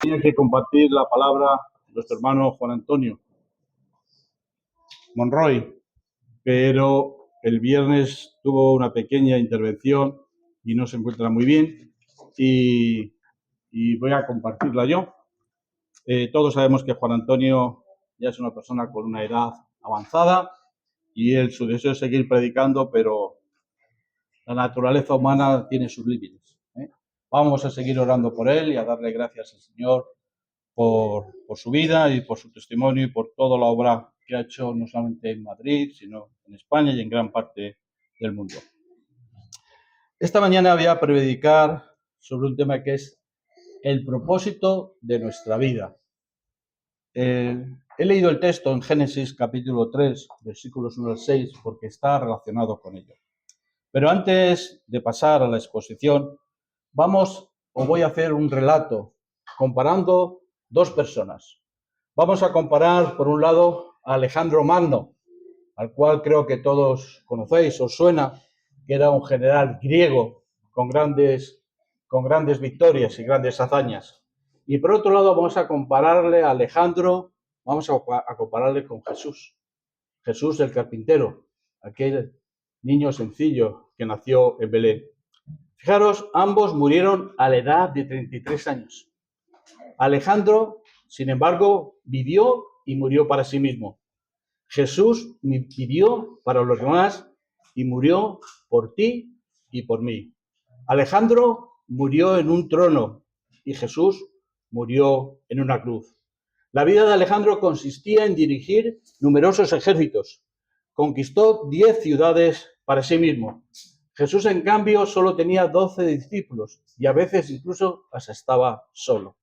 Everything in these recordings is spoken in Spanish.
Tenía que compartir la palabra nuestro hermano Juan Antonio Monroy, pero el viernes tuvo una pequeña intervención y no se encuentra muy bien y voy a compartirla yo. Todos sabemos que Juan Antonio ya es una persona con una edad avanzada y su deseo es seguir predicando, pero la naturaleza humana tiene sus límites. Vamos a seguir orando por él y a darle gracias al Señor por su vida y por su testimonio y por toda la obra que ha hecho no solamente en Madrid, sino en España y en gran parte del mundo. Esta mañana voy a predicar sobre un tema que es el propósito de nuestra vida. He leído el texto en Génesis capítulo 3, versículos 1 al 6, porque está relacionado con ello. Pero antes de pasar a la exposición, voy a hacer un relato comparando dos personas. Vamos a comparar, por un lado, a Alejandro Magno, al cual creo que todos conocéis, os suena, que era un general griego con grandes victorias y grandes hazañas. Y por otro lado, vamos a compararle a Alejandro, vamos a compararle con Jesús. Jesús el carpintero, aquel niño sencillo que nació en Belén. Fijaros, ambos murieron a la edad de 33 años. Alejandro, sin embargo, vivió y murió para sí mismo. Jesús vivió para los demás y murió por ti y por mí. Alejandro murió en un trono y Jesús murió en una cruz. La vida de Alejandro consistía en dirigir numerosos ejércitos. Conquistó 10 ciudades para sí mismo. Jesús, en cambio, solo tenía 12 discípulos y a veces incluso hasta estaba solo.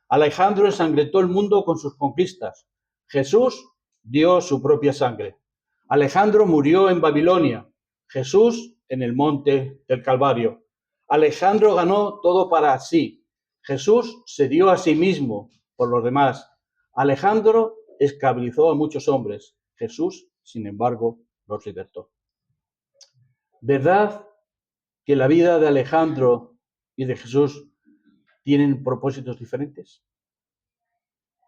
Alejandro ensangrentó el mundo con sus conquistas. Jesús dio su propia sangre. Alejandro murió en Babilonia. Jesús en el monte del Calvario. Alejandro ganó todo para sí. Jesús se dio a sí mismo por los demás. Alejandro esclavizó a muchos hombres. Jesús, sin embargo, los libertó. ¿Verdad que la vida de Alejandro y de Jesús tienen propósitos diferentes?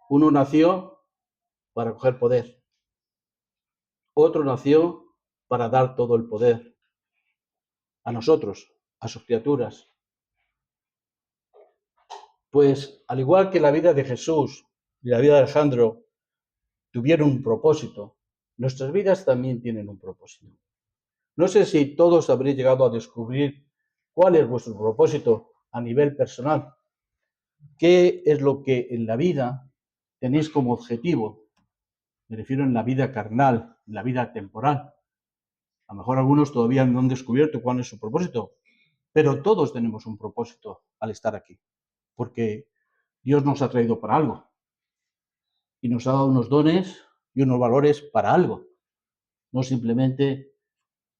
Uno nació para coger poder. Otro nació para dar todo el poder a nosotros, a sus criaturas. Pues al igual que la vida de Jesús y la vida de Alejandro tuvieron un propósito, nuestras vidas también tienen un propósito. No sé si todos habréis llegado a descubrir cuál es vuestro propósito a nivel personal. ¿Qué es lo que en la vida tenéis como objetivo? Me refiero en la vida carnal, en la vida temporal. A lo mejor algunos todavía no han descubierto cuál es su propósito, pero todos tenemos un propósito al estar aquí, porque Dios nos ha traído para algo y nos ha dado unos dones y unos valores para algo, no simplemente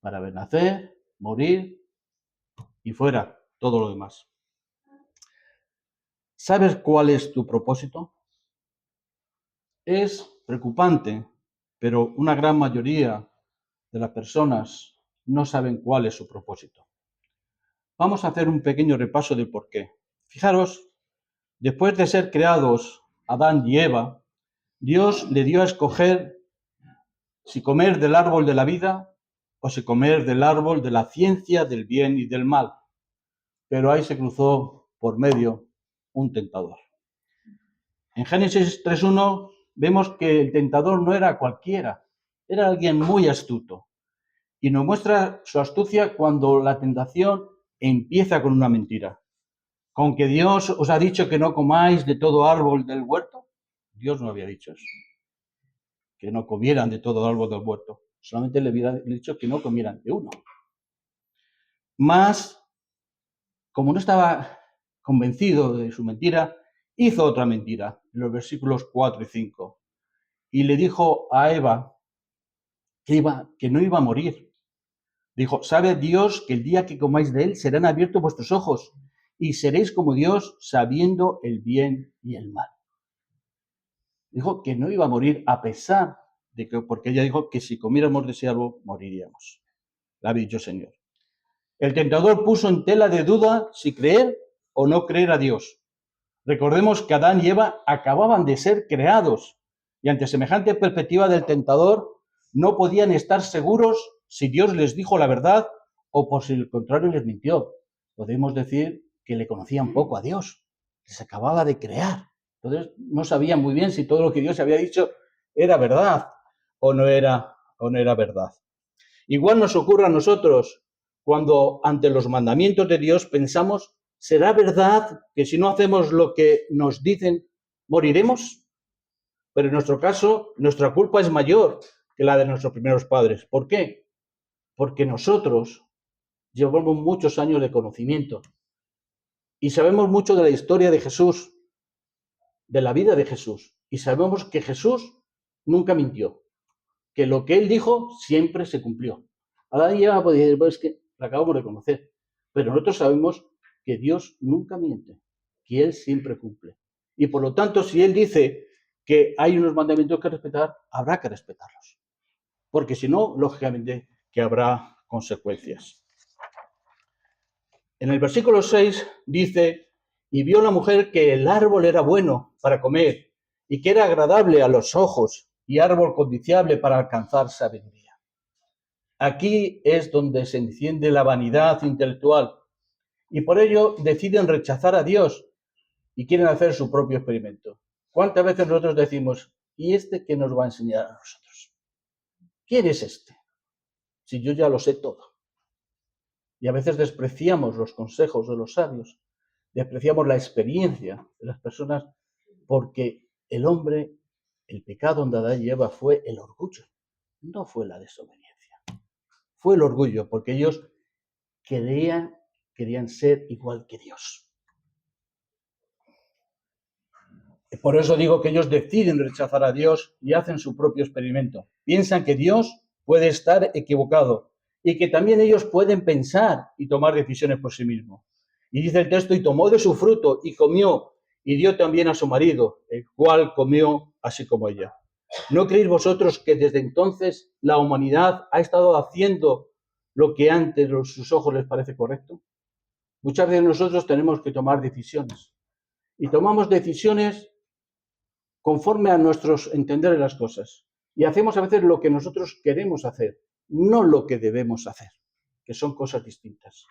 para ver nacer, morir y fuera todo lo demás. ¿Sabes cuál es tu propósito? Es preocupante, pero una gran mayoría de las personas no saben cuál es su propósito. Vamos a hacer un pequeño repaso del por qué. Fijaros, después de ser creados Adán y Eva, Dios le dio a escoger si comer del árbol de la vida o si comer del árbol de la ciencia del bien y del mal. Pero ahí se cruzó por medio un tentador. En Génesis 3:1 vemos que el tentador no era cualquiera, era alguien muy astuto. Y nos muestra su astucia cuando la tentación empieza con una mentira. Con que Dios os ha dicho que no comáis de todo árbol del huerto. Dios no había dicho eso, que no comieran de todo árbol del huerto. Solamente le había dicho que no comieran de uno. Mas, como no estaba convencido de su mentira, hizo otra mentira, en los versículos 4 y 5. Y le dijo a Eva que no iba a morir. Dijo, ¿sabe Dios que el día que comáis de él serán abiertos vuestros ojos y seréis como Dios sabiendo el bien y el mal? Dijo que no iba a morir a pesar de que, porque ella dijo que si comiéramos de ese árbol moriríamos. Le ha dicho Señor. El tentador puso en tela de duda si creer o no creer a Dios. Recordemos que Adán y Eva acababan de ser creados y ante semejante perspectiva del tentador no podían estar seguros si Dios les dijo la verdad o por si el contrario les mintió. Podemos decir que le conocían poco a Dios, les acababa de crear. Entonces no sabían muy bien si todo lo que Dios había dicho era verdad o no era verdad. Igual nos ocurre a nosotros cuando ante los mandamientos de Dios pensamos, ¿será verdad que si no hacemos lo que nos dicen, moriremos? Pero en nuestro caso, nuestra culpa es mayor que la de nuestros primeros padres. ¿Por qué? Porque nosotros llevamos muchos años de conocimiento y sabemos mucho de la historia de Jesús, de la vida de Jesús, y sabemos que Jesús nunca mintió, que lo que él dijo siempre se cumplió. Ahora ya podéis decir, pues es que la acabamos de conocer, pero nosotros sabemos que Dios nunca miente, que Él siempre cumple. Y por lo tanto, si Él dice que hay unos mandamientos que respetar, habrá que respetarlos, porque si no, lógicamente que habrá consecuencias. En el versículo 6 dice, y vio la mujer que el árbol era bueno para comer y que era agradable a los ojos y árbol codiciable para alcanzar sabiduría. Aquí es donde se enciende la vanidad intelectual y por ello deciden rechazar a Dios y quieren hacer su propio experimento. ¿Cuántas veces nosotros decimos, ¿y este qué nos va a enseñar a nosotros? ¿Quién es este? Si yo ya lo sé todo. Y a veces despreciamos los consejos de los sabios, despreciamos la experiencia de las personas porque el hombre, el pecado donde Adán y Eva fue el orgullo, no fue la desobediencia. Fue el orgullo, porque ellos querían ser igual que Dios. Por eso digo que ellos deciden rechazar a Dios y hacen su propio experimento. Piensan que Dios puede estar equivocado y que también ellos pueden pensar y tomar decisiones por sí mismos. Y dice el texto, y tomó de su fruto y comió y dio también a su marido, el cual comió así como ella. ¿No creéis vosotros que desde entonces la humanidad ha estado haciendo lo que ante sus ojos les parece correcto? Muchas veces nosotros tenemos que tomar decisiones y tomamos decisiones conforme a nuestros entender de las cosas. Y hacemos a veces lo que nosotros queremos hacer, no lo que debemos hacer, que son cosas distintas.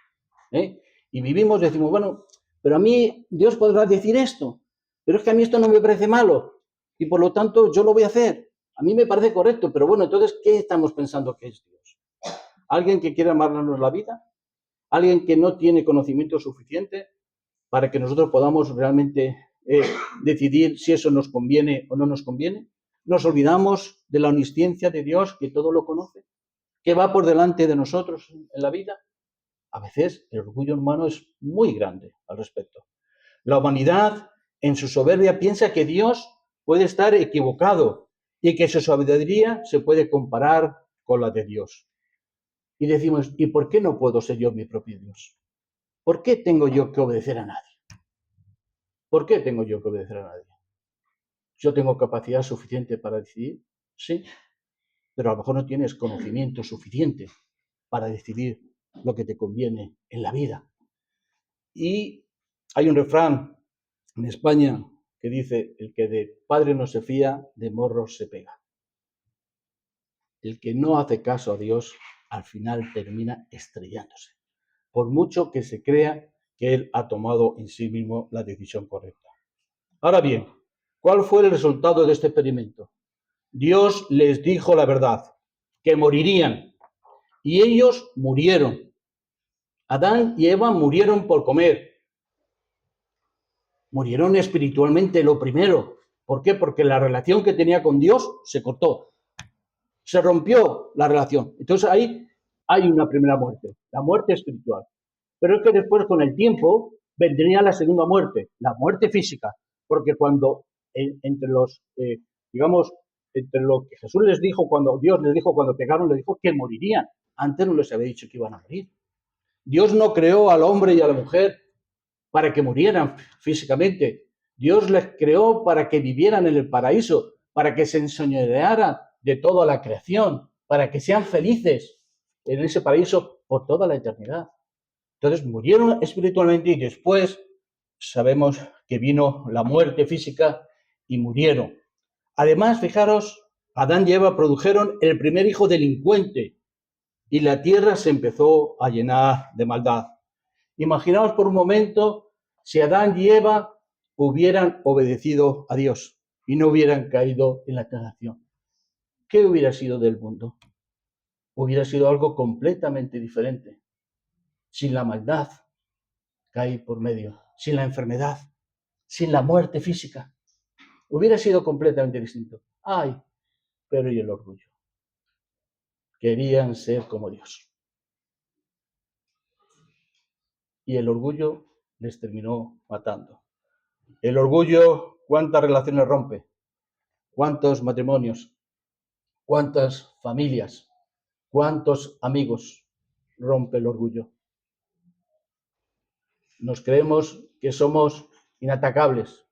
Y vivimos, decimos, bueno, pero a mí Dios podrá decir esto, pero es que a mí esto no me parece malo y por lo tanto yo lo voy a hacer. A mí me parece correcto, pero bueno, entonces, ¿qué estamos pensando que es Dios? ¿Alguien que quiere amarnos la vida? ¿Alguien que no tiene conocimiento suficiente para que nosotros podamos realmente decidir si eso nos conviene o no nos conviene? Nos olvidamos de la omnisciencia de Dios, que todo lo conoce, que va por delante de nosotros en la vida. A veces el orgullo humano es muy grande al respecto. La humanidad, en su soberbia, piensa que Dios puede estar equivocado y que su sabiduría se puede comparar con la de Dios. Y decimos, ¿y por qué no puedo ser yo mi propio Dios? ¿Por qué tengo yo que obedecer a nadie? ¿Por qué tengo yo que obedecer a nadie? ¿Yo tengo capacidad suficiente para decidir? Sí, pero a lo mejor no tienes conocimiento suficiente para decidir lo que te conviene en la vida. Y hay un refrán en España que dice, el que de padre no se fía, de morro se pega. El que no hace caso a Dios, al final termina estrellándose, por mucho que se crea que él ha tomado en sí mismo la decisión correcta. Ahora bien, ¿cuál fue el resultado de este experimento? Dios les dijo la verdad, que morirían, y ellos murieron. Adán y Eva murieron por comer. Murieron espiritualmente lo primero. ¿Por qué? Porque la relación que tenía con Dios se cortó. Se rompió la relación. Entonces ahí hay una primera muerte, la muerte espiritual. Pero es que después, con el tiempo, vendría la segunda muerte, la muerte física. Porque cuando entre los, digamos, entre lo que Jesús les dijo, cuando Dios les dijo cuando pecaron, les dijo que morirían. Antes no les había dicho que iban a morir. Dios no creó al hombre y a la mujer para que murieran físicamente. Dios les creó para que vivieran en el paraíso, para que se enseñorearan de toda la creación, para que sean felices en ese paraíso por toda la eternidad. Entonces murieron espiritualmente y después sabemos que vino la muerte física y murieron. Además, fijaros, Adán y Eva produjeron el primer hijo delincuente y la tierra se empezó a llenar de maldad. Imaginaos por un momento si Adán y Eva hubieran obedecido a Dios y no hubieran caído en la tentación. ¿Qué hubiera sido del mundo? Hubiera sido algo completamente diferente. Sin la maldad que hay por medio, sin la enfermedad, sin la muerte física. Hubiera sido completamente distinto. Ay, pero ¿y el orgullo? Querían ser como Dios. Y el orgullo les terminó matando. El orgullo, ¿cuántas relaciones rompe? ¿Cuántos matrimonios? ¿Cuántas familias? ¿Cuántos amigos rompe el orgullo? Nos creemos que somos inatacables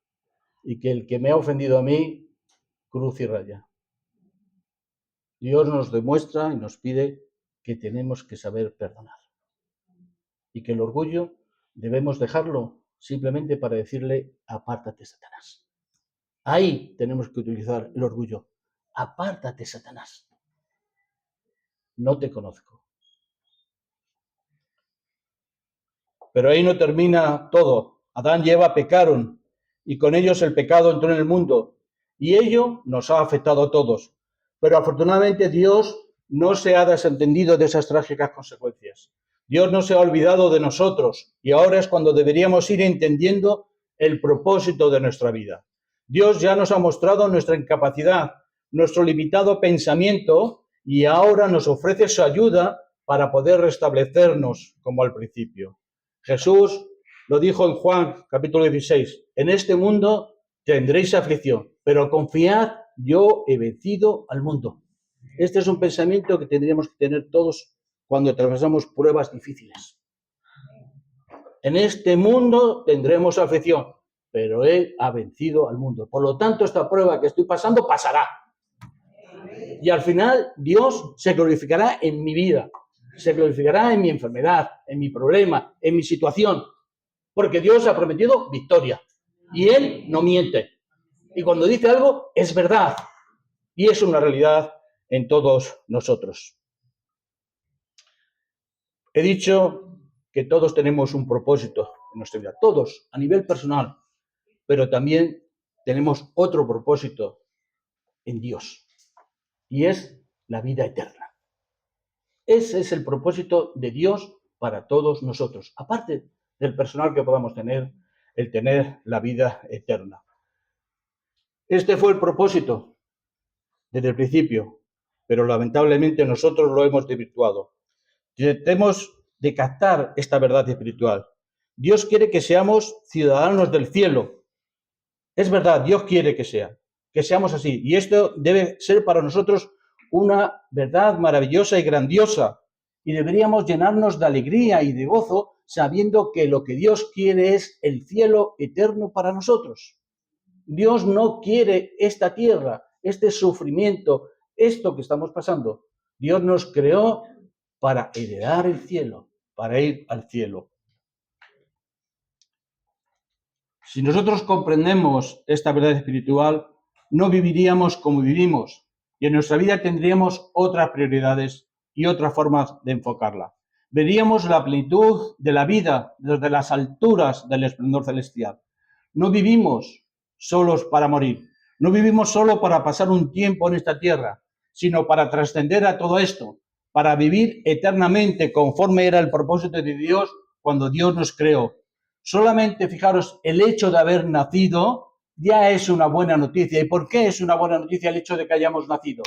y que el que me ha ofendido a mí, cruz y raya. Dios nos demuestra y nos pide que tenemos que saber perdonar. Y que el orgullo debemos dejarlo simplemente para decirle, apártate, Satanás. Ahí tenemos que utilizar el orgullo. Apártate, Satanás. No te conozco. Pero ahí no termina todo. Adán y Eva pecaron y con ellos el pecado entró en el mundo y ello nos ha afectado a todos. Pero afortunadamente Dios no se ha desentendido de esas trágicas consecuencias. Dios no se ha olvidado de nosotros y ahora es cuando deberíamos ir entendiendo el propósito de nuestra vida. Dios ya nos ha mostrado nuestra incapacidad, nuestro limitado pensamiento y ahora nos ofrece su ayuda para poder restablecernos como al principio. Jesús lo dijo en Juan capítulo 16, en este mundo tendréis aflicción, pero confiad, yo he vencido al mundo. Este es un pensamiento que tendríamos que tener todos cuando atravesamos pruebas difíciles. En este mundo tendremos aflicción, pero Él ha vencido al mundo. Por lo tanto, esta prueba que estoy pasando pasará. Y al final, Dios se glorificará en mi vida. Se glorificará en mi enfermedad, en mi problema, en mi situación. Porque Dios ha prometido victoria. Y Él no miente. Y cuando dice algo, es verdad. Y es una realidad en todos nosotros. He dicho que todos tenemos un propósito en nuestra vida. Todos, a nivel personal. Pero también tenemos otro propósito en Dios. Y es la vida eterna. Ese es el propósito de Dios para todos nosotros. Aparte del personal que podamos tener, el tener la vida eterna. Este fue el propósito desde el principio, pero lamentablemente nosotros lo hemos desvirtuado. Tratemos de captar esta verdad espiritual. Dios quiere que seamos ciudadanos del cielo. Es verdad, Dios quiere que seamos así. Y esto debe ser para nosotros una verdad maravillosa y grandiosa. Y deberíamos llenarnos de alegría y de gozo sabiendo que lo que Dios quiere es el cielo eterno para nosotros. Dios no quiere esta tierra, este sufrimiento, esto que estamos pasando. Dios nos creó para heredar el cielo, para ir al cielo. Si nosotros comprendemos esta verdad espiritual, no viviríamos como vivimos y en nuestra vida tendríamos otras prioridades y otras formas de enfocarla. Veríamos la plenitud de la vida desde las alturas del esplendor celestial. No vivimos solos para morir, no vivimos solo para pasar un tiempo en esta tierra, sino para trascender a todo esto, para vivir eternamente conforme era el propósito de Dios cuando Dios nos creó. Solamente, fijaros, el hecho de haber nacido ya es una buena noticia. ¿Y por qué es una buena noticia el hecho de que hayamos nacido?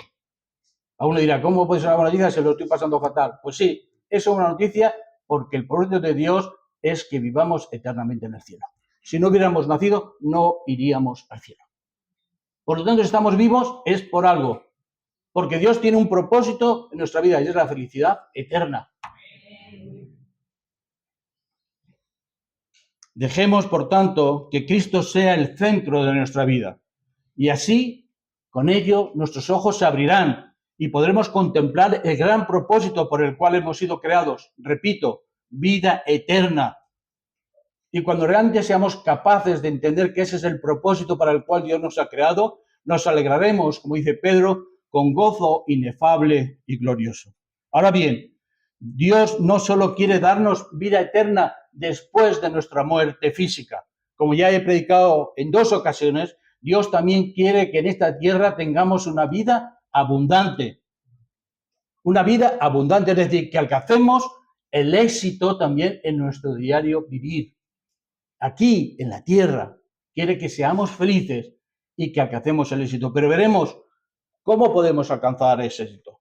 A uno dirá, ¿cómo puede ser una buena noticia si lo estoy pasando fatal? Pues sí, es una noticia porque el propósito de Dios es que vivamos eternamente en el cielo. Si no hubiéramos nacido, no iríamos al cielo. Por lo tanto, si estamos vivos es por algo. Porque Dios tiene un propósito en nuestra vida y es la felicidad eterna. Dejemos, por tanto, que Cristo sea el centro de nuestra vida. Y así, con ello, nuestros ojos se abrirán y podremos contemplar el gran propósito por el cual hemos sido creados. Repito, vida eterna. Y cuando realmente seamos capaces de entender que ese es el propósito para el cual Dios nos ha creado, nos alegraremos, como dice Pedro, con gozo inefable y glorioso. Ahora bien, Dios no solo quiere darnos vida eterna después de nuestra muerte física. Como ya he predicado en 2 ocasiones, Dios también quiere que en esta tierra tengamos una vida abundante. Una vida abundante, es decir, que alcancemos el éxito también en nuestro diario vivir. Aquí, en la tierra, quiere que seamos felices y que alcancemos el éxito. Pero veremos cómo podemos alcanzar ese éxito.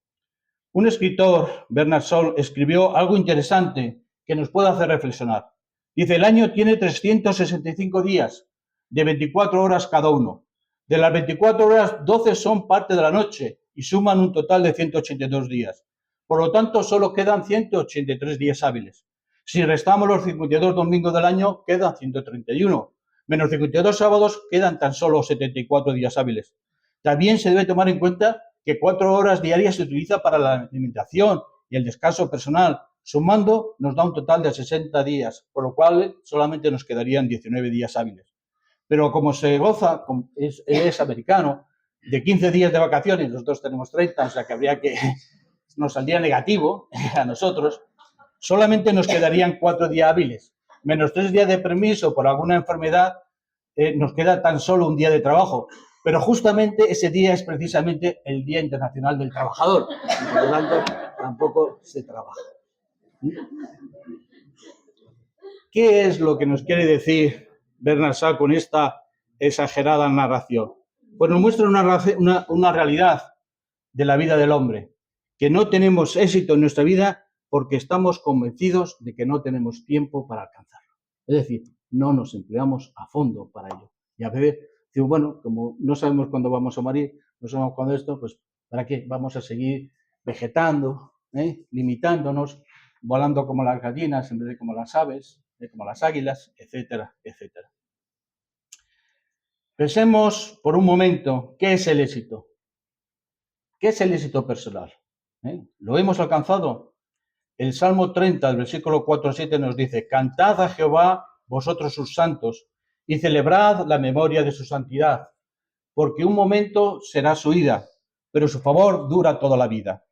Un escritor, Bernard Shaw, escribió algo interesante que nos puede hacer reflexionar. Dice, el año tiene 365 días, de 24 horas cada uno. De las 24 horas, 12 son parte de la noche y suman un total de 182 días. Por lo tanto, solo quedan 183 días hábiles. Si restamos los 52 domingos del año, quedan 131. Menos 52 sábados, quedan tan solo 74 días hábiles. También se debe tomar en cuenta que 4 horas diarias se utiliza para la alimentación y el descanso personal. Sumando, nos da un total de 60 días, por lo cual solamente nos quedarían 19 días hábiles. Pero como se goza, él es americano, de 15 días de vacaciones, nosotros tenemos 30, o sea que habría que, nos saldría negativo a nosotros, solamente nos quedarían 4 días hábiles, menos 3 días de permiso por alguna enfermedad, nos queda tan solo un día de trabajo. Pero justamente ese día es precisamente el Día Internacional del Trabajador. Y por lo tanto, tampoco se trabaja. ¿Qué es lo que nos quiere decir Bernard Shaw con esta exagerada narración? Pues nos muestra una realidad de la vida del hombre, que no tenemos éxito en nuestra vida porque estamos convencidos de que no tenemos tiempo para alcanzarlo. Es decir, no nos empleamos a fondo para ello. Y a veces digo, bueno, como no sabemos cuándo vamos a morir, no sabemos cuándo esto, pues ¿para qué? Vamos a seguir vegetando, limitándonos, volando como las gallinas en vez de como las aves, como las águilas, etcétera, etcétera. Pensemos por un momento, ¿qué es el éxito? ¿Qué es el éxito personal? ¿Lo hemos alcanzado? El Salmo 30, el versículo 4 a 7 nos dice, cantad a Jehová vosotros sus santos y celebrad la memoria de su santidad, porque un momento será su ira, pero su favor dura toda la vida.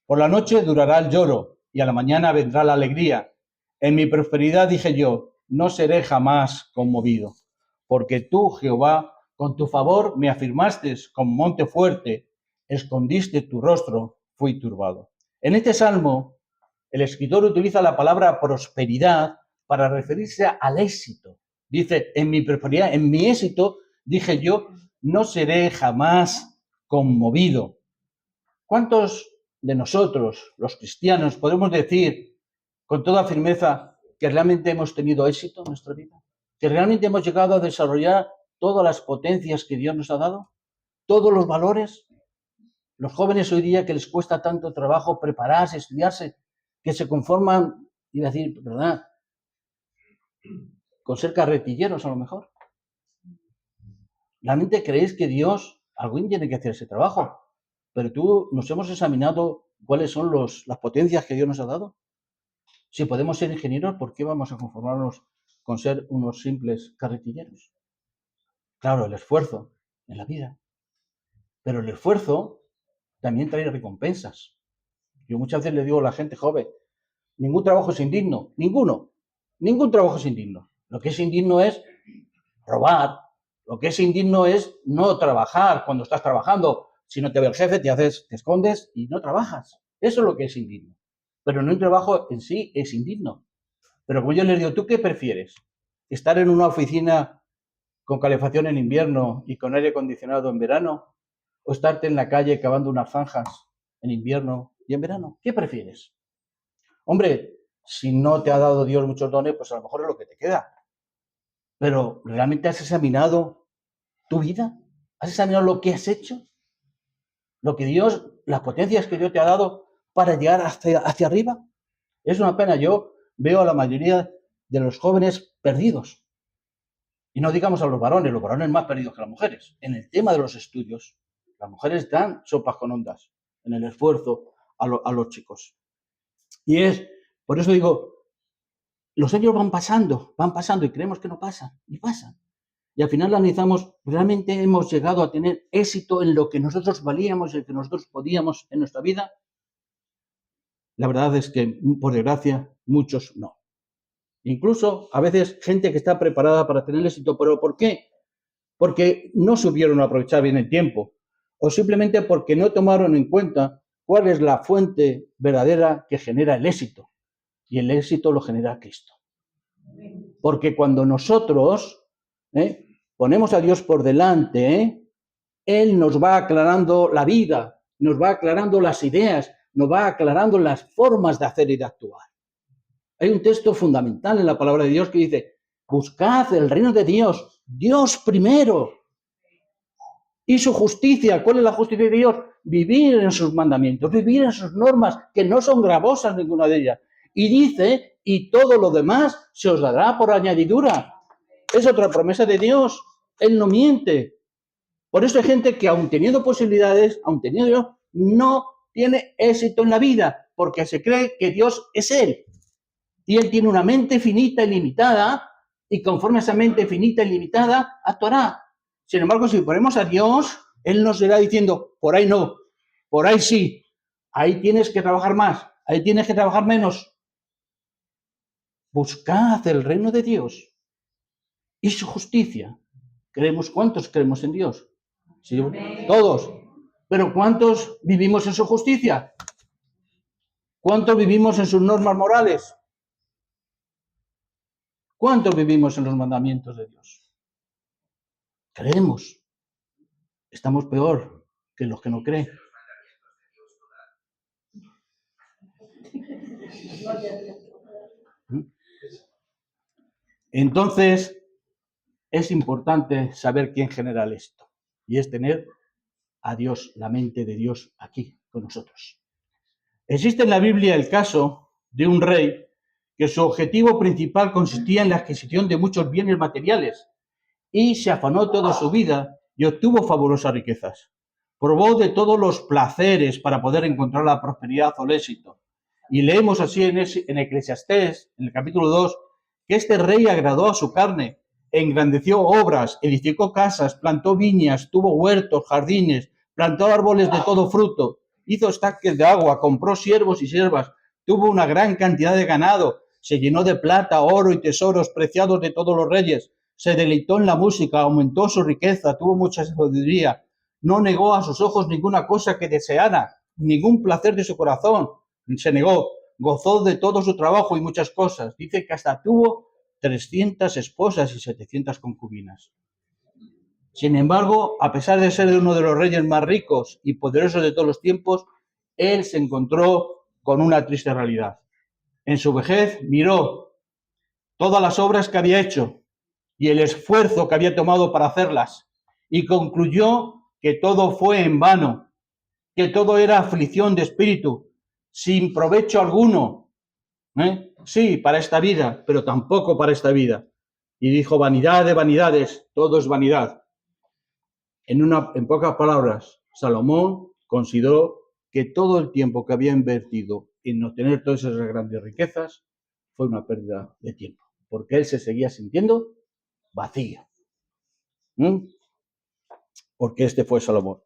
Por la noche durará el lloro y a la mañana vendrá la alegría. En mi prosperidad dije yo, no seré jamás conmovido, porque tú, Jehová, con tu favor me afirmaste como monte fuerte, escondiste tu rostro, fui turbado. En este salmo, el escritor utiliza la palabra prosperidad para referirse al éxito. Dice, en mi prosperidad, en mi éxito, dije yo, no seré jamás conmovido. ¿Cuántos de nosotros, los cristianos, podemos decir con toda firmeza que realmente hemos tenido éxito en nuestra vida? ¿Que realmente hemos llegado a desarrollar todas las potencias que Dios nos ha dado? ¿Todos los valores? Los jóvenes hoy día que les cuesta tanto trabajo prepararse, estudiarse, que se conforman, iba a decir, ¿verdad?, con ser carretilleros a lo mejor. ¿Realmente creéis que Dios, alguien tiene que hacer ese trabajo? Pero tú, nos hemos examinado cuáles son las potencias que Dios nos ha dado. Si podemos ser ingenieros, ¿por qué vamos a conformarnos con ser unos simples carretilleros? Claro, el esfuerzo en la vida. Pero el esfuerzo también trae recompensas. Yo muchas veces le digo a la gente joven, ningún trabajo es indigno, ninguno. Ningún trabajo es indigno. Lo que es indigno es robar. Lo que es indigno es no trabajar cuando estás trabajando. Si no te ve el jefe, te escondes y no trabajas. Eso es lo que es indigno. Pero no el trabajo en sí es indigno. Pero como yo les digo, ¿tú qué prefieres? ¿Estar en una oficina con calefacción en invierno y con aire acondicionado en verano? ¿O estarte en la calle cavando unas zanjas en invierno y en verano? ¿Qué prefieres? Hombre, si no te ha dado Dios muchos dones, pues a lo mejor es lo que te queda. Pero ¿realmente has examinado tu vida? ¿Has examinado lo que has hecho? Lo que Dios, las potencias que Dios te ha dado para llegar hacia arriba. Es una pena. Yo veo a la mayoría de los jóvenes perdidos. Y no digamos a los varones más perdidos que las mujeres. En el tema de los estudios, las mujeres dan sopas con ondas en el esfuerzo a los chicos. Y por eso digo, los años van pasando y creemos que no pasan, y pasan. Y al final analizamos, ¿realmente hemos llegado a tener éxito en lo que nosotros valíamos y en lo que nosotros podíamos en nuestra vida? La verdad es que, por desgracia, muchos no. Incluso, a veces, gente que está preparada para tener éxito. ¿Pero por qué? Porque no supieron aprovechar bien el tiempo, o simplemente porque no tomaron en cuenta cuál es la fuente verdadera que genera el éxito. Y el éxito lo genera Cristo. Porque cuando nosotros ponemos a Dios por delante, Él nos va aclarando la vida, nos va aclarando las ideas, nos va aclarando las formas de hacer y de actuar. Hay un texto fundamental en la palabra de Dios que dice, buscad el reino de Dios, Dios primero, y su justicia. ¿Cuál es la justicia de Dios? Vivir en sus mandamientos, vivir en sus normas, que no son gravosas ninguna de ellas. Y dice, y todo lo demás se os dará por añadidura. Es otra promesa de Dios. Él no miente. Por eso hay gente que, aun teniendo posibilidades, aun teniendo Dios, no tiene éxito en la vida, porque se cree que Dios es Él. Y Él tiene una mente finita y limitada, y conforme a esa mente finita y limitada, actuará. Sin embargo, si ponemos a Dios, Él nos irá diciendo, por ahí no, por ahí sí, ahí tienes que trabajar más, ahí tienes que trabajar menos. Buscad el reino de Dios y su justicia. ¿Cuántos creemos en Dios? Sí, todos. Pero ¿cuántos vivimos en su justicia? ¿Cuántos vivimos en sus normas morales? ¿Cuántos vivimos en los mandamientos de Dios? Creemos. Estamos peor que los que no creen. Entonces, es importante saber quién genera esto. Y es tener a Dios, la mente de Dios aquí con nosotros. Existe en la Biblia el caso de un rey que su objetivo principal consistía en la adquisición de muchos bienes materiales y se afanó toda su vida y obtuvo fabulosas riquezas. Probó de todos los placeres para poder encontrar la prosperidad o el éxito. Y leemos así en Eclesiastés, en el capítulo 2, que este rey agradó a su carne, engrandeció obras, edificó casas, plantó viñas, tuvo huertos, jardines, plantó árboles de todo fruto, hizo estanques de agua, compró siervos y siervas, tuvo una gran cantidad de ganado, se llenó de plata, oro y tesoros preciados de todos los reyes, se deleitó en la música, aumentó su riqueza, tuvo mucha sabiduría, no negó a sus ojos ninguna cosa que deseara, ningún placer de su corazón, se negó, gozó de todo su trabajo y muchas cosas. Dice que hasta tuvo 300 esposas y 700 concubinas. Sin embargo, a pesar de ser uno de los reyes más ricos y poderosos de todos los tiempos, él se encontró con una triste realidad. En su vejez miró todas las obras que había hecho y el esfuerzo que había tomado para hacerlas y concluyó que todo fue en vano, que todo era aflicción de espíritu, sin provecho alguno. Sí, para esta vida, pero tampoco para esta vida. Y dijo, vanidad de vanidades, todo es vanidad. En pocas palabras, Salomón consideró que todo el tiempo que había invertido en obtener todas esas grandes riquezas fue una pérdida de tiempo, porque él se seguía sintiendo vacío. Porque este fue Salomón.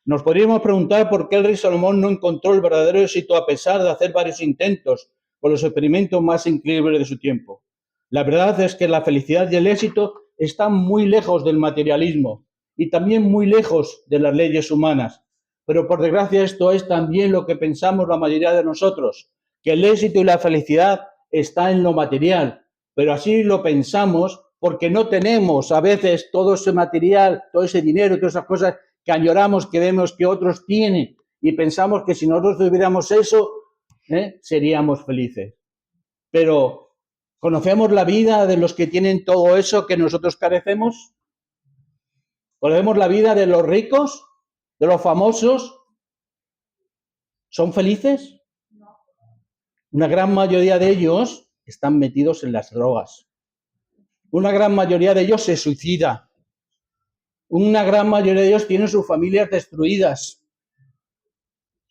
Nos podríamos preguntar por qué el rey Salomón no encontró el verdadero éxito a pesar de hacer varios intentos con los experimentos más increíbles de su tiempo. La verdad es que la felicidad y el éxito están muy lejos del materialismo y también muy lejos de las leyes humanas. Pero por desgracia esto es también lo que pensamos la mayoría de nosotros, que el éxito y la felicidad está en lo material. Pero así lo pensamos porque no tenemos a veces todo ese material, todo ese dinero, todas esas cosas que añoramos, que vemos que otros tienen y pensamos que si nosotros tuviéramos eso, seríamos felices. Pero, ¿conocemos la vida de los que tienen todo eso que nosotros carecemos? ¿Conocemos la vida de los ricos, de los famosos? ¿Son felices? Una gran mayoría de ellos están metidos en las drogas. Una gran mayoría de ellos se suicida. Una gran mayoría de ellos tienen sus familias destruidas.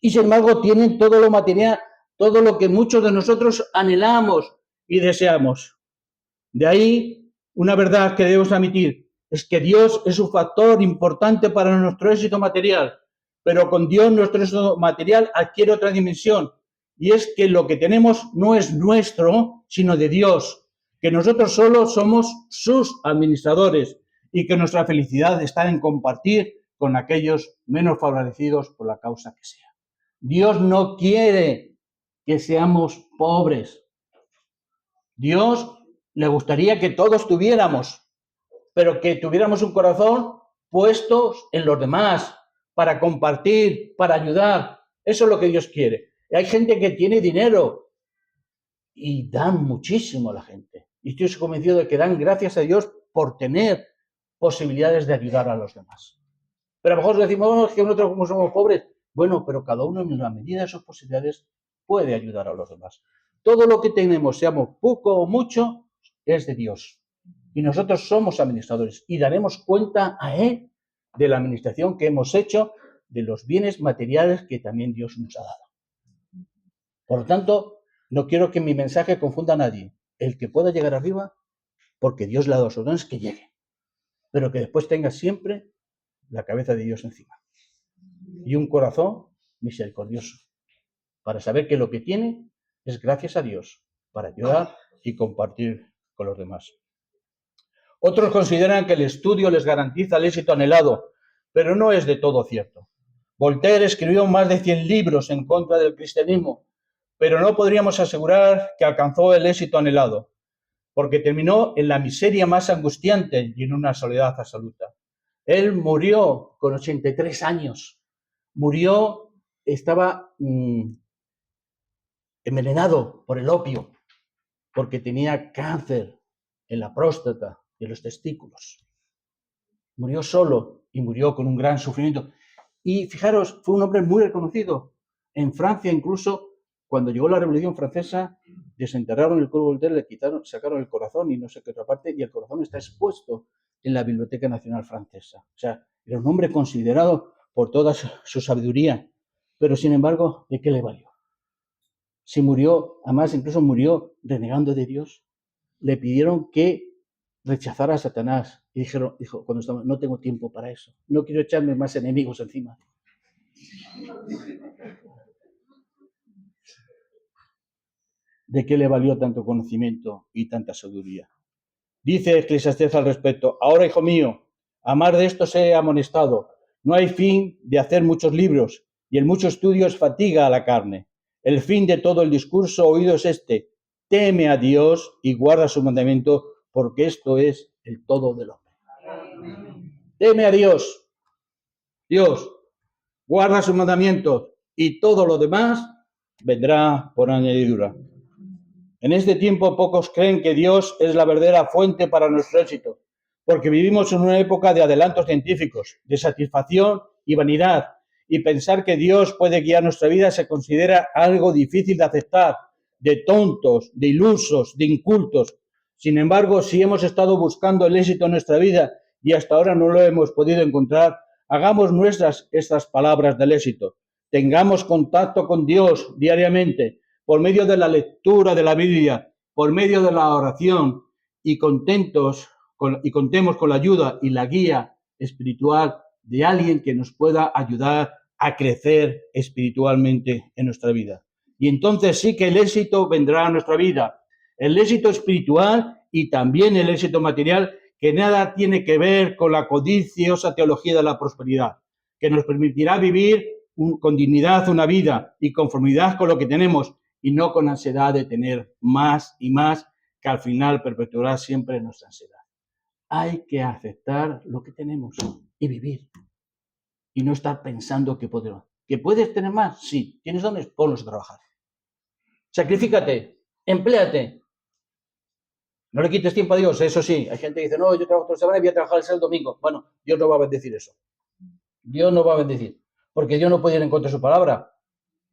Y sin embargo tienen todo lo material, todo lo que muchos de nosotros anhelamos y deseamos. De ahí, una verdad que debemos admitir es que Dios es un factor importante para nuestro éxito material, pero con Dios nuestro éxito material adquiere otra dimensión, y es que lo que tenemos no es nuestro, sino de Dios, que nosotros solo somos sus administradores y que nuestra felicidad está en compartir con aquellos menos favorecidos por la causa que sea. Dios no quiere que seamos pobres. Dios le gustaría que todos tuviéramos, pero que tuviéramos un corazón puesto en los demás, para compartir, para ayudar. Eso es lo que Dios quiere. Y hay gente que tiene dinero y dan muchísimo a la gente. Y estoy convencido de que dan gracias a Dios por tener posibilidades de ayudar a los demás. Pero a lo mejor decimos, oh, es que nosotros como somos pobres. Bueno, pero cada uno en la medida de sus posibilidades puede ayudar a los demás. Todo lo que tenemos, seamos poco o mucho, es de Dios. Y nosotros somos administradores y daremos cuenta a Él de la administración que hemos hecho de los bienes materiales que también Dios nos ha dado. Por lo tanto, no quiero que mi mensaje confunda a nadie. El que pueda llegar arriba, porque Dios le ha dado sus dones, que llegue. Pero que después tenga siempre la cabeza de Dios encima. Y un corazón misericordioso, para saber que lo que tiene es gracias a Dios, para ayudar y compartir con los demás. Otros consideran que el estudio les garantiza el éxito anhelado, pero no es de todo cierto. Voltaire escribió más de 100 libros en contra del cristianismo, pero no podríamos asegurar que alcanzó el éxito anhelado, porque terminó en la miseria más angustiante y en una soledad absoluta. Él murió con 83 años. Murió, estaba envenenado por el opio, porque tenía cáncer en la próstata y en los testículos. Murió solo y murió con un gran sufrimiento. Y fijaros, fue un hombre muy reconocido. En Francia, incluso, cuando llegó la Revolución Francesa, desenterraron el cuerpo de Voltaire, le quitaron, sacaron el corazón y no sé qué otra parte, y el corazón está expuesto en la Biblioteca Nacional Francesa. O sea, era un hombre considerado por toda su sabiduría, pero sin embargo, ¿de qué le valió? Si murió, además incluso murió renegando de Dios, le pidieron que rechazara a Satanás y dijo cuando estaba, no tengo tiempo para eso, no quiero echarme más enemigos encima. ¿De qué le valió tanto conocimiento y tanta sabiduría? Dice Eclesiastés al respecto, ahora, hijo mío, a más de esto se he amonestado, no hay fin de hacer muchos libros, y el mucho estudio es fatiga a la carne. El fin de todo el discurso oído es este, teme a Dios y guarda su mandamiento, porque esto es el todo del hombre. Teme a Dios, guarda sus mandamientos, y todo lo demás vendrá por añadidura. En este tiempo pocos creen que Dios es la verdadera fuente para nuestro éxito, porque vivimos en una época de adelantos científicos, de satisfacción y vanidad, y pensar que Dios puede guiar nuestra vida se considera algo difícil de aceptar, de tontos, de ilusos, de incultos. Sin embargo, si hemos estado buscando el éxito en nuestra vida y hasta ahora no lo hemos podido encontrar, hagamos nuestras estas palabras del éxito. Tengamos contacto con Dios diariamente, por medio de la lectura de la Biblia, por medio de la oración, y contemos con la ayuda y la guía espiritual de alguien que nos pueda ayudar a crecer espiritualmente en nuestra vida. Y entonces sí que el éxito vendrá a nuestra vida, el éxito espiritual y también el éxito material, que nada tiene que ver con la codiciosa teología de la prosperidad, que nos permitirá vivir con dignidad una vida y conformidad con lo que tenemos, y no con ansiedad de tener más y más, que al final perpetuará siempre nuestra ansiedad. Hay que aceptar lo que tenemos y vivir. Y no estar pensando que podemos. ¿Que puedes tener más? Sí. ¿Tienes dones? Ponlos a trabajar. Sacrifícate, empléate. No le quites tiempo a Dios, eso sí. Hay gente que dice, no, yo trabajo toda la semana y voy a trabajar el domingo. Bueno, Dios no va a bendecir eso. Dios no va a bendecir. Porque Dios no puede ir en contra de su palabra.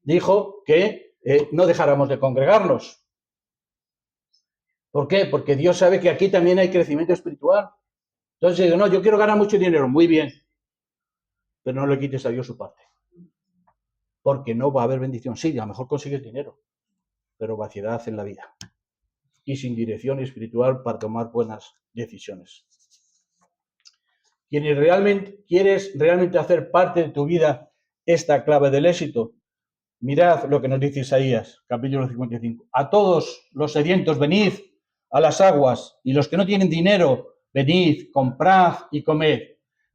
Dijo que no dejáramos de congregarnos. ¿Por qué? Porque Dios sabe que aquí también hay crecimiento espiritual. Entonces digo, no, yo quiero ganar mucho dinero. Muy bien. Pero no le quites a Dios su parte. Porque no va a haber bendición. Sí, a lo mejor consigues dinero, pero vaciedad en la vida. y sin dirección espiritual para tomar buenas decisiones. ¿Quieres realmente hacer parte de tu vida esta clave del éxito? Mirad lo que nos dice Isaías, capítulo 55. A todos los sedientos venid a las aguas, y los que no tienen dinero, venid, comprad y comed.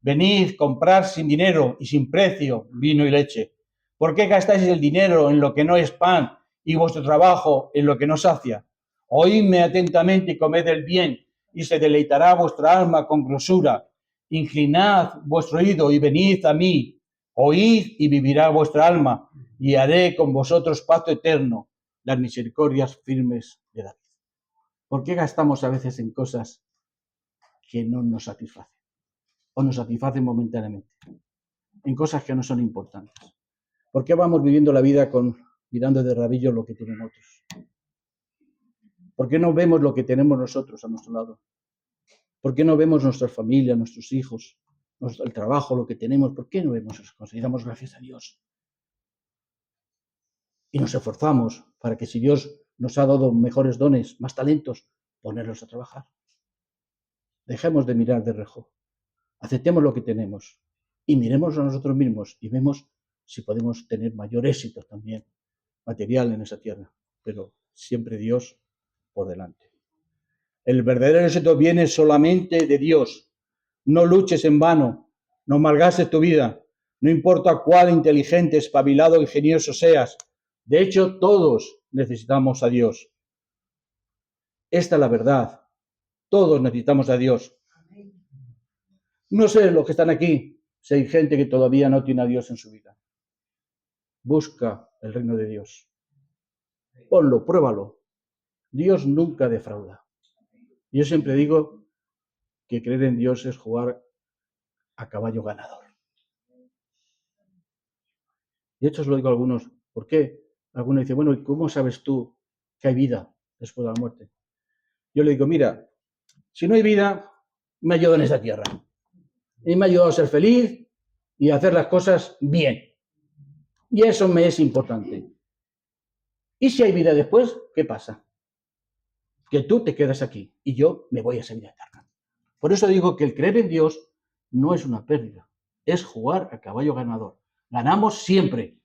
Venid, comprad sin dinero y sin precio vino y leche. ¿Por qué gastáis el dinero en lo que no es pan y vuestro trabajo en lo que no sacia? Oídme atentamente y comed el bien, y se deleitará vuestra alma con grosura. Inclinad vuestro oído y venid a mí. Oíd y vivirá vuestra alma, y haré con vosotros pacto eterno, las misericordias firmes de David. ¿Por qué gastamos a veces en cosas que no nos satisfacen? O nos satisfacen momentáneamente. En cosas que no son importantes. ¿Por qué vamos viviendo la vida mirando de rabillo lo que tienen otros? ¿Por qué no vemos lo que tenemos nosotros a nuestro lado? ¿Por qué no vemos nuestra familia, nuestros hijos, el trabajo, lo que tenemos? ¿Por qué no vemos esas cosas? Y damos gracias a Dios. Y nos esforzamos para que si Dios nos ha dado mejores dones, más talentos, ponerlos a trabajar. Dejemos de mirar de reojo. Aceptemos lo que tenemos y miremos a nosotros mismos y vemos si podemos tener mayor éxito también material en esa tierra, pero siempre Dios por delante. El verdadero éxito viene solamente de Dios. No luches en vano, no malgastes tu vida, no importa cuál inteligente, espabilado, ingenioso seas. De hecho, todos necesitamos a Dios. Esta es la verdad. Todos necesitamos a Dios. No sé los que están aquí, si hay gente que todavía no tiene a Dios en su vida. Busca el reino de Dios. Ponlo, pruébalo. Dios nunca defrauda. Yo siempre digo que creer en Dios es jugar a caballo ganador. De hecho, os lo digo a algunos. ¿Por qué? Algunos dicen, bueno, ¿y cómo sabes tú que hay vida después de la muerte? Yo le digo, mira, si no hay vida, me ayuda en esta tierra. Y me ha ayudado a ser feliz y a hacer las cosas bien. Y eso me es importante. ¿Y si hay vida después? ¿Qué pasa? Que tú te quedas aquí y yo me voy a esa vida eterna. Por eso digo que el creer en Dios no es una pérdida, es jugar a caballo ganador. Ganamos siempre.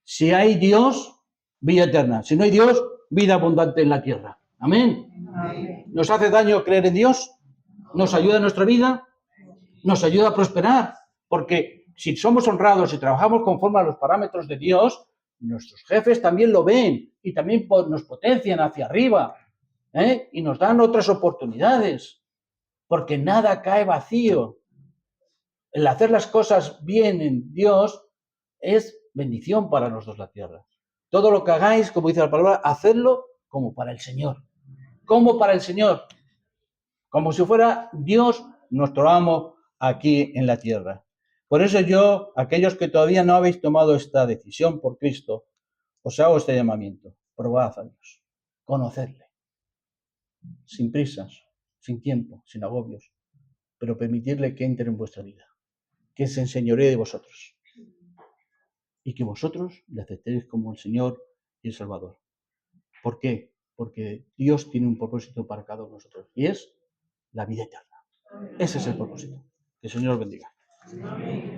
Si hay Dios, vida eterna. Si no hay Dios, vida abundante en la tierra. Amén. Amén. ¿Nos hace daño creer en Dios? ¿Nos ayuda en nuestra vida? ¿Nos ayuda a prosperar? Porque si somos honrados y trabajamos conforme a los parámetros de Dios, nuestros jefes también lo ven y también nos potencian hacia arriba, y nos dan otras oportunidades, porque nada cae vacío. El hacer las cosas bien en Dios es bendición para los dos la tierra. Todo lo que hagáis, como dice la palabra, hacedlo como para el Señor. Como para el Señor. Como si fuera Dios nuestro amo aquí en la tierra. Por eso yo, aquellos que todavía no habéis tomado esta decisión por Cristo, os hago este llamamiento. Probad a Dios. Conocedle. Sin prisas, sin tiempo, sin agobios. Pero permitidle que entre en vuestra vida. Que se enseñoree de vosotros. Y que vosotros le aceptéis como el Señor y el Salvador. ¿Por qué? Porque Dios tiene un propósito para cada uno de nosotros. Y es la vida eterna. Ese es el propósito. Que el Señor os bendiga. Amén.